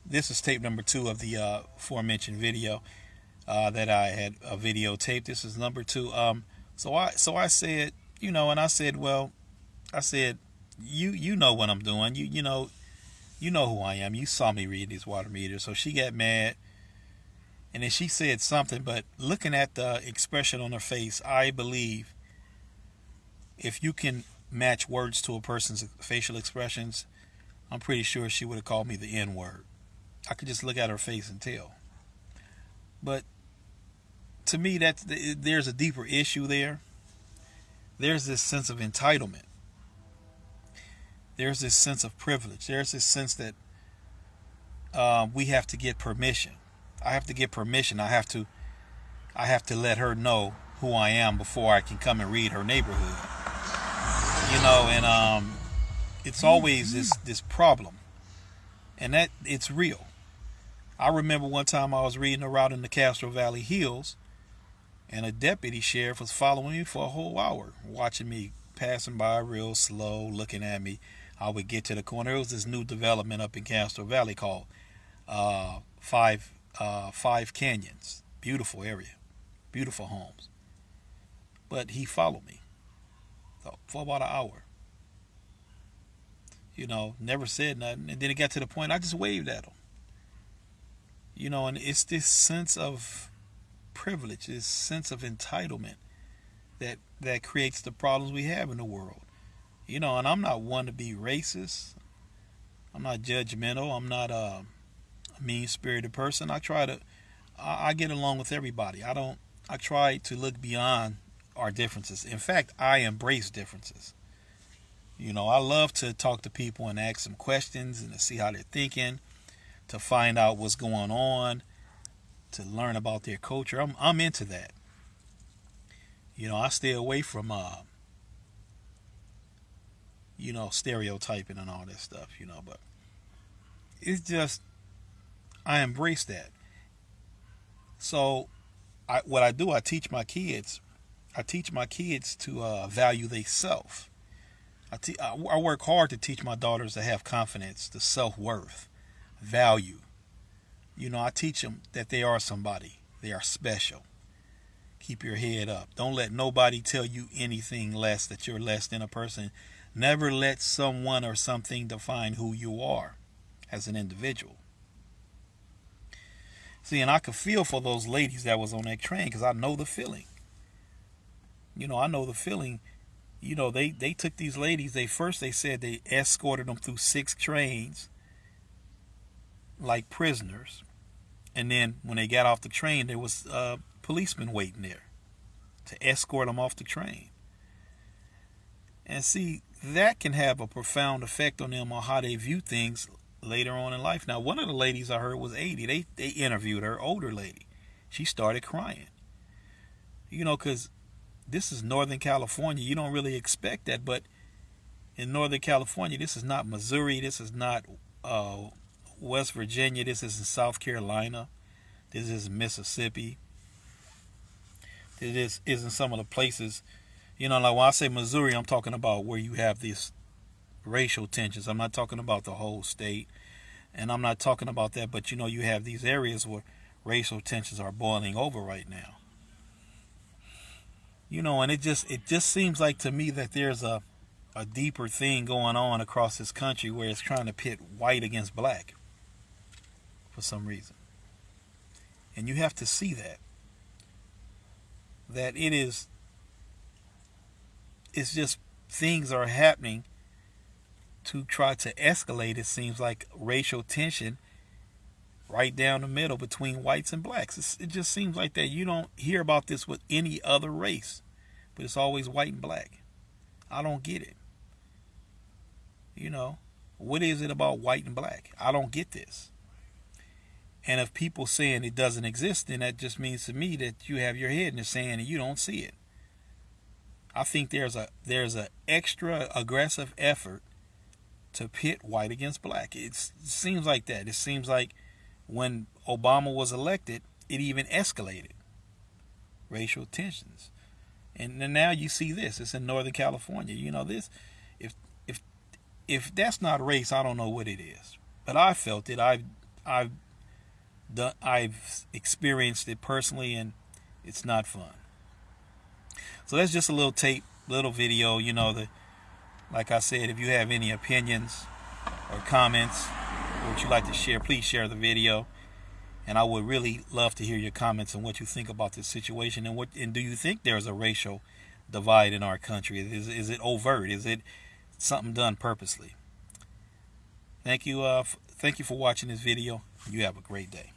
This is tape number 2 of the aforementioned video that I had a videotape. This is number 2. So I said, and I said, well, I said, you know what I'm doing. You know who I am. You saw me read these water meters. So she got mad, and then she said something. But looking at the expression on her face, I believe if you can match words to a person's facial expressions, I'm pretty sure she would have called me the N word. I could just look at her face and tell. But to me, there's a deeper issue there. There's this sense of entitlement. There's this sense of privilege. There's this sense that we have to get permission. I have to get permission. I have to let her know who I am before I can come and read her neighborhood. And it's always this problem, and that it's real. I remember one time I was reading a route in the Castro Valley Hills, and a deputy sheriff was following me for a whole hour, watching me passing by real slow, looking at me. I would get to the corner. There was this new development up in Castro Valley called Five Canyons. Beautiful area, beautiful homes. But he followed me for about an hour. Never said nothing. And then it got to the point I just waved at him. And it's this sense of privilege, this sense of entitlement that creates the problems we have in the world. And I'm not one to be racist. I'm not judgmental. I'm not a mean-spirited person. I get along with everybody. I try to look beyond our differences. In fact, I embrace differences. I love to talk to people and ask them questions and to see how they're thinking, to find out what's going on, to learn about their culture. I'm into that. I stay away from stereotyping and all this stuff, but it's just I embrace that. So what I do, I teach my kids to value themselves. I work hard to teach my daughters to have confidence, to self-worth, value. I teach them that they are somebody. They are special. Keep your head up. Don't let nobody tell you anything less, that you're less than a person. Never let someone or something define who you are as an individual. See, and I could feel for those ladies that was on that train because I know the feeling. I know the feeling. They took these ladies. They said they escorted them through 6 trains like prisoners. And then when they got off the train, there was policemen waiting there to escort them off the train. And see, that can have a profound effect on them on how they view things later on in life. Now, one of the ladies I heard was 80. They interviewed her, older lady. She started crying. Because this is Northern California. You don't really expect that, but in Northern California, this is not Missouri. This is not West Virginia. This is in South Carolina. This is Mississippi. This isn't some of the places, like when I say Missouri, I'm talking about where you have these racial tensions. I'm not talking about the whole state, and I'm not talking about that, but you have these areas where racial tensions are boiling over right now. And it just seems like to me that there's a deeper thing going on across this country where it's trying to pit white against black for some reason. And you have to see that it's just things are happening to try to escalate, it seems like, racial tension right down the middle between whites and blacks. It just seems like that. You don't hear about this with any other race, but it's always white and black. I don't get it. What is it about white and black? I don't get this. And if people saying it doesn't exist, then that just means to me that you have your head in the sand and you don't see it. I think there's a extra aggressive effort to pit white against black. It seems like that. It seems like when Obama was elected, it even escalated racial tensions. And then now you see this. It's in Northern California. This. If that's not race, I don't know what it is. But I felt it. I I've experienced it personally, and it's not fun. So that's just a little video. Like I said, if you have any opinions or comments or what you'd like to share, please share the video. And I would really love to hear your comments on what you think about this situation, and do you think there's a racial divide in our country? Is it overt? Is it something done purposely? Thank you for watching this video. You have a great day.